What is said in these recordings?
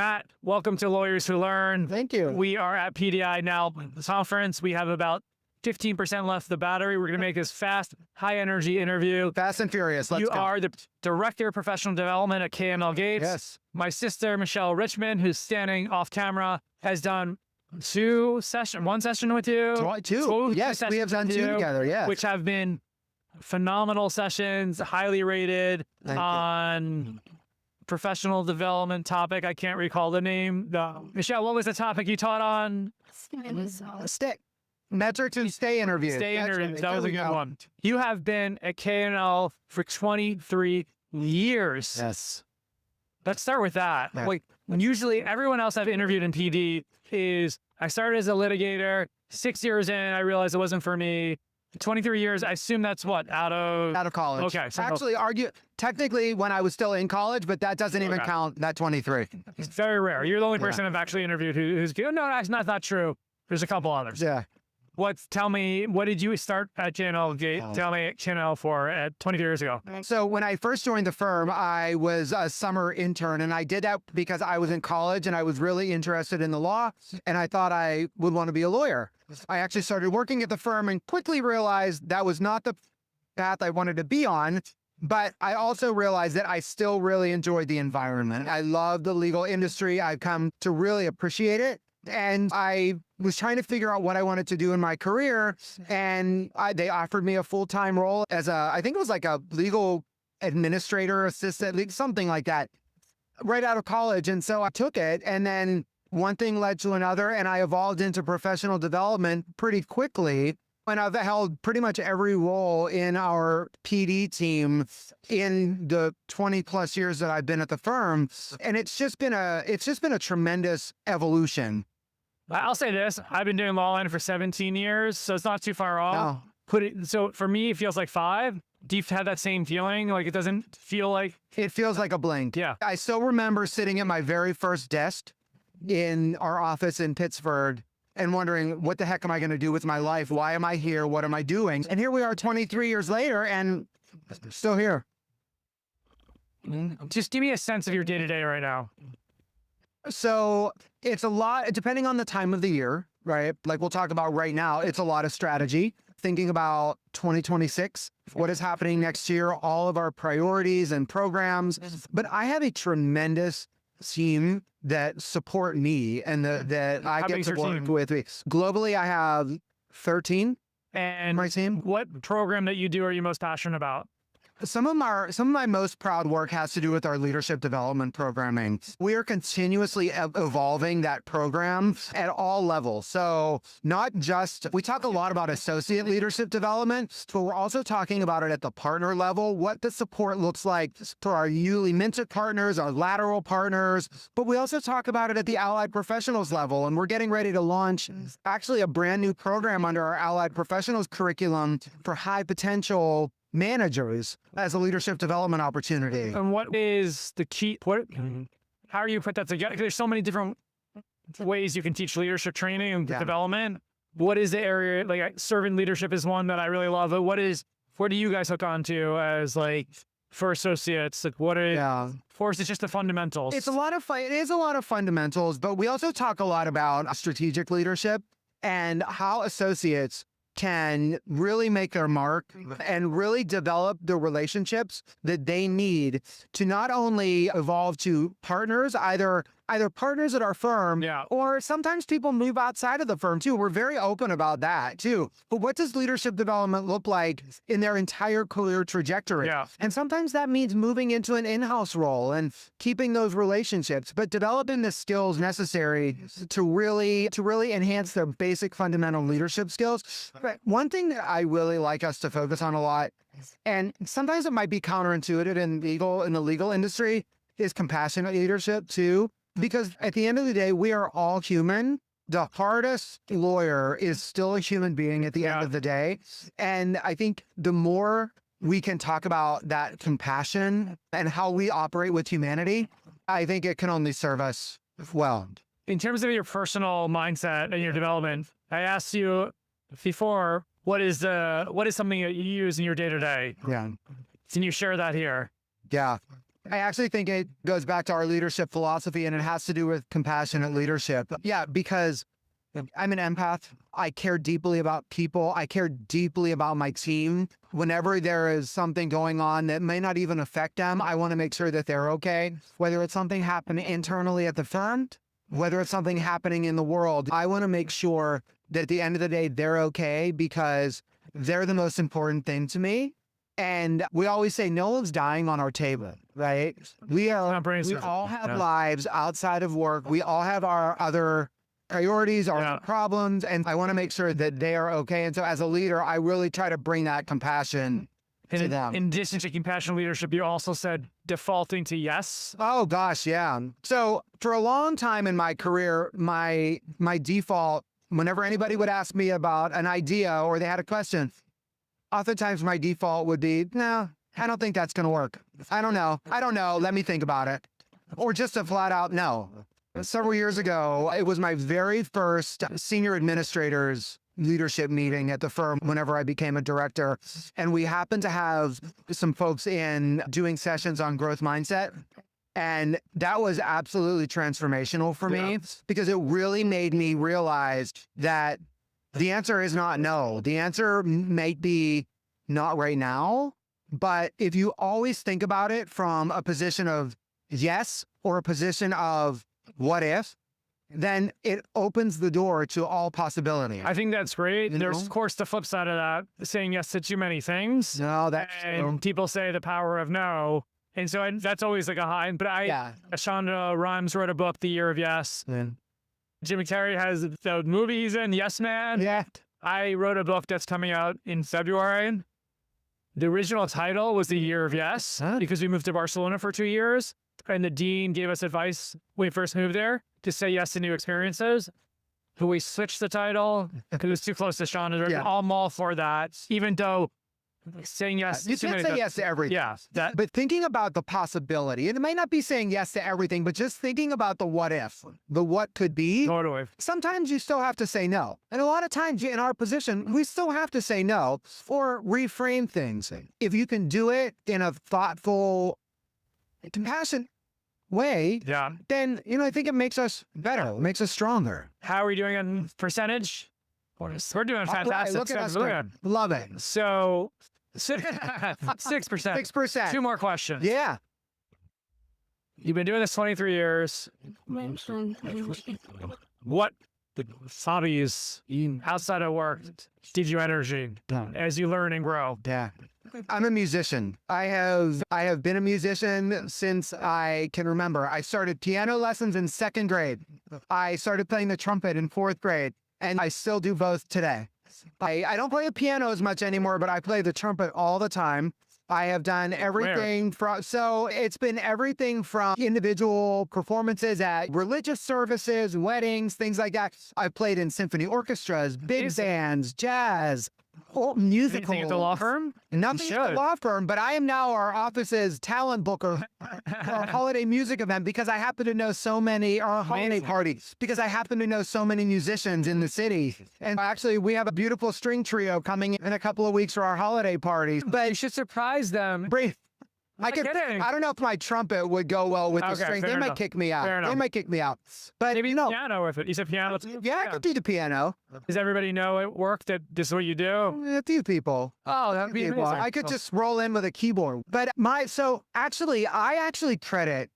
Matt, welcome to Lawyers Who Learn. Thank you. We are at PDI now conference. We have about 15% left of the battery. We're going to make this fast, high-energy interview. Fast and furious. Let's you go. are the Director of Professional Development at K&L Gates. Yes. My sister, Michelle Richmond, who's standing off camera, has done one session with you. Two. Yes, we have done two together, yeah. Which have been phenomenal sessions, highly rated on professional development topic. I can't recall the name. Michelle, what was the topic you taught on? Metrics and stay interviews. Stay interviews. That was a good one. You have been at K&L for 23 years. Yes. Let's start with that. Yeah. Like, usually everyone else I've interviewed in PD is, I started as a litigator, 6 years in, I realized it wasn't for me. 23 years, I assume that's what, out of college. Okay. So actually, technically when I was still in college, but that doesn't even count, that 23. It's very rare. You're the only person I've actually interviewed who's good. No, that's not true. There's a couple others. Yeah. Tell me, what did you start at K&L Gates? Tell me K&L for at 23 years ago. So when I first joined the firm, I was a summer intern, and I did that because I was in college and I was really interested in the law, and I thought I would want to be a lawyer. I actually started working at the firm and quickly realized that was not the path I wanted to be on. But I also realized that I still really enjoyed the environment. I love the legal industry. I've come to really appreciate it. And I was trying to figure out what I wanted to do in my career. And they offered me a full-time role as I think it was like a legal administrator, assistant, something like that, right out of college. And so I took it. And then one thing led to another. And I evolved into professional development pretty quickly. And I've held pretty much every role in our PD team in the 20 plus years that I've been at the firm. And it's just been a tremendous evolution. I'll say this, I've been doing Lawline for 17 years, so it's not too far off. No. So for me, it feels like 5. Do you have that same feeling? Like it doesn't feel like... It feels like a blink. Yeah. I still remember sitting at my very first desk in our office in Pittsburgh and wondering, what the heck am I going to do with my life? Why am I here? What am I doing? And here we are 23 years later and still here. Just give me a sense of your day-to-day right now. So it's a lot, depending on the time of the year, right? Like we'll talk about right now, it's a lot of strategy, thinking about 2026, what is happening next year, all of our priorities and programs. But I have a tremendous team that support me and that I get to work with me. Globally, I have 13 and my team. What program that you do are you most passionate about? Some of my most proud work has to do with our leadership development programming. We are continuously evolving that program at all levels. So not just, we talk a lot about associate leadership development, but we're also talking about it at the partner level, what the support looks like for our newly minted partners, our lateral partners, but we also talk about it at the allied professionals level. And we're getting ready to launch actually a brand new program under our allied professionals curriculum for high potential managers as a leadership development opportunity. And what is the key? How do you put that together? There's so many different ways you can teach leadership training and development. What is the area, like servant leadership is one that I really love. But where do you guys hook on to as like for associates? Like what are, for us, it's just the fundamentals. It is a lot of fundamentals, but we also talk a lot about strategic leadership and how associates can really make their mark and really develop the relationships that they need to not only evolve to partners, either partners at our firm, or sometimes people move outside of the firm too. We're very open about that too. But what does leadership development look like in their entire career trajectory? And sometimes that means moving into an in-house role and keeping those relationships, but developing the skills necessary to really enhance their basic fundamental leadership skills. But one thing that I really like us to focus on a lot, and sometimes it might be counterintuitive in the legal industry, is compassionate leadership too. Because at the end of the day, we are all human. The hardest lawyer is still a human being at the end of the day. And I think the more we can talk about that compassion and how we operate with humanity, I think it can only serve us well. In terms of your personal mindset and your development, I asked you before, what is something that you use in your day-to-day? Yeah. Can you share that here? Yeah. I actually think it goes back to our leadership philosophy, and it has to do with compassionate leadership. Yeah, because I'm an empath. I care deeply about people. I care deeply about my team. Whenever there is something going on that may not even affect them, I want to make sure that they're okay. Whether it's something happening internally at the firm, whether it's something happening in the world, I want to make sure that at the end of the day, they're okay, because they're the most important thing to me. And we always say no one's dying on our table, right? We all have lives outside of work. We all have our other priorities, our problems, and I want to make sure that they are okay. And so as a leader, I really try to bring that compassion to them. In addition to compassionate leadership, you also said defaulting to yes. Oh gosh, yeah. So for a long time in my career, my default, whenever anybody would ask me about an idea or they had a question, oftentimes my default would be, no, I don't think that's going to work. I don't know. Let me think about it. Or just a flat out no. Several years ago, it was my very first senior administrator's leadership meeting at the firm whenever I became a director. And we happened to have some folks in doing sessions on growth mindset. And that was absolutely transformational for me, because it really made me realize that the answer is not no. The answer might be not right now. But if you always think about it from a position of yes or a position of what if, then it opens the door to all possibility. I think that's great. There's, of course, the flip side of that, saying yes to too many things. No, that's and people say the power of no. And so that's always like a high. But Shonda Rhimes wrote a book, The Year of Yes. Jim Carrey has the movie he's in, Yes Man. Yeah. I wrote a book that's coming out in February. The original title was The Year of Yes, because we moved to Barcelona for 2 years. And the dean gave us advice when we first moved there to say yes to new experiences. But we switched the title because it was too close to Shonda. I'm all for that, even though saying yes. You can't say yes to everything. Yeah. But thinking about the possibility, and it might not be saying yes to everything, but just thinking about the what if, the what could be. Totally. Sometimes you still have to say no. And a lot of times in our position, we still have to say no or reframe things. If you can do it in a thoughtful, compassionate way, then, I think it makes us better. It makes us stronger. How are we doing on percentage? We're doing fantastic. Look at us. Love it. So 6%. 6%. 2 more questions. Yeah. You've been doing this 23 years. What hobbies outside of work give you energy as you learn and grow? Yeah. I'm a musician. I have been a musician since I can remember. I started piano lessons in 2nd grade. I started playing the trumpet in 4th grade, and I still do both today. I don't play the piano as much anymore, but I play the trumpet all the time. I have done everything so it's been everything from individual performances at religious services, weddings, things like that. I've played in symphony orchestras, big bands, jazz, musicals. Anything at the law firm? Nothing at the law firm, but I am now our office's talent booker for our holiday music event, because I happen to know so many, our holiday parties, because I happen to know so many musicians in the city. And actually, we have a beautiful string trio coming in a couple of weeks for our holiday party. But you should surprise them. I don't know if my trumpet would go well with the string. They might kick me out. They might kick me out. But maybe piano with it. You said piano. Yeah, I could do the piano. Does everybody know at work that this is what you do? A few people. Oh, that'd be amazing. I could just roll in with a keyboard. But I actually credit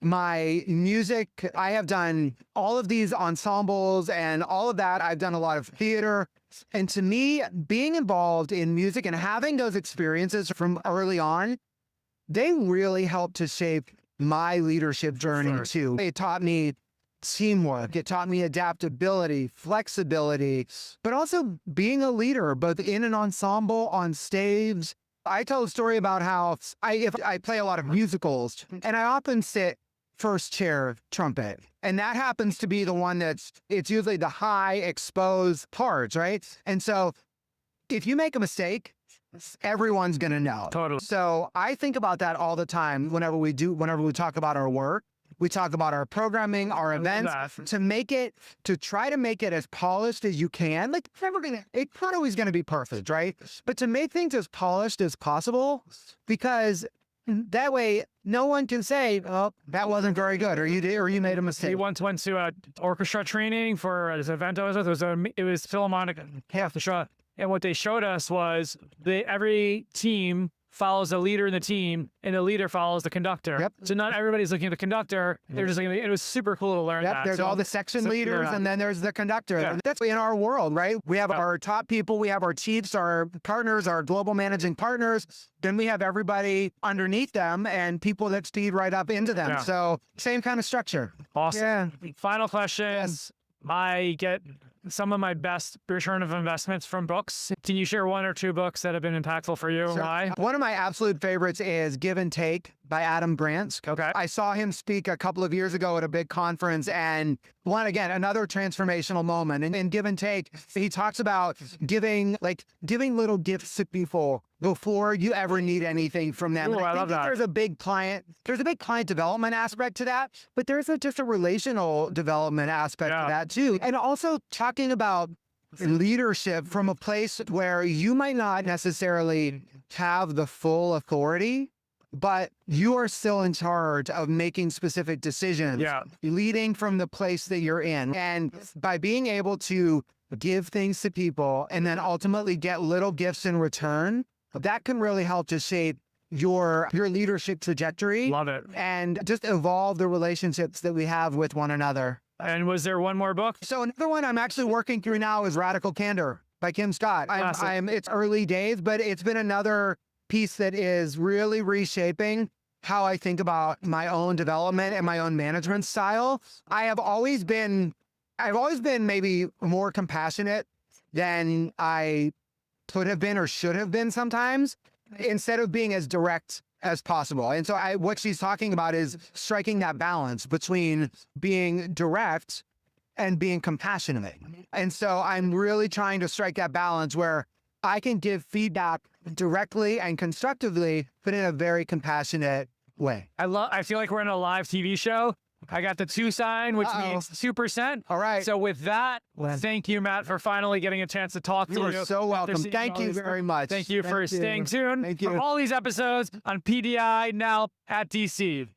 my music. I have done all of these ensembles and all of that. I've done a lot of theater. And to me, being involved in music and having those experiences from early on, they really helped to shape my leadership journey too. It taught me teamwork. It taught me adaptability, flexibility, but also being a leader, both in an ensemble, on stage. I tell a story about how I play a lot of musicals, and I often sit first chair trumpet. And that happens to be the one it's usually the high exposed parts, right? And so if you make a mistake, everyone's going to know. Totally. So I think about that all the time whenever we talk about our work. We talk about our programming, our events, to try to make it as polished as you can. Like, it's not always going to be perfect, right? But to make things as polished as possible, because That way, no one can say, "Oh, that wasn't very good," or you made a We mistake. once went to a orchestra training for this event I was with. It was Philharmonic Orchestra, and what they showed us was every team follows a leader in the team, and the leader follows the conductor. Yep. So not everybody's looking at the conductor. They're just looking. It was super cool to learn that. There's So- all the section leaders, and then there's the conductor. Yeah. And that's in our world, right? We have our top people, we have our chiefs, our partners, our global managing partners. Then we have everybody underneath them and people that feed right up into them. Yeah. So same kind of structure. Awesome. Yeah. Final question. I get some of my best return of investments from books. Can you share one or two books that have been impactful for you? Why? One of my absolute favorites is Give and Take by Adam Grant. Okay. I saw him speak a couple of years ago at a big conference, and another transformational moment. And in Give and Take, he talks about giving little gifts to people before you ever need anything from them. Ooh, And I love that. There's a big client development aspect to that, but there's just a relational development aspect to that too. And also talking about leadership from a place where you might not necessarily have the full authority, but you are still in charge of making specific decisions, Yeah. leading from the place that you're in. And by being able to give things to people and then ultimately get little gifts in return, that can really help to shape your leadership trajectory. Love it. And just evolve the relationships that we have with one another. And was there one more book? So another one I'm actually working through now is Radical Candor by Kim Scott. It's early days, but it's been another piece that is really reshaping how I think about my own development and my own management style. I've always been maybe more compassionate than I could have been or should have been sometimes, instead of being as direct as possible. And so what she's talking about is striking that balance between being direct and being compassionate. And so I'm really trying to strike that balance where I can give feedback directly and constructively, but in a very compassionate way. I feel like we're in a live TV show. I got the 2 sign, which means 2%. All right. So with that, thank you, Matt, for finally getting a chance to talk to you. You are so welcome. seeing Thank all you these- very much. Thank you for staying tuned Thank for you. all these episodes on PDI now at DC.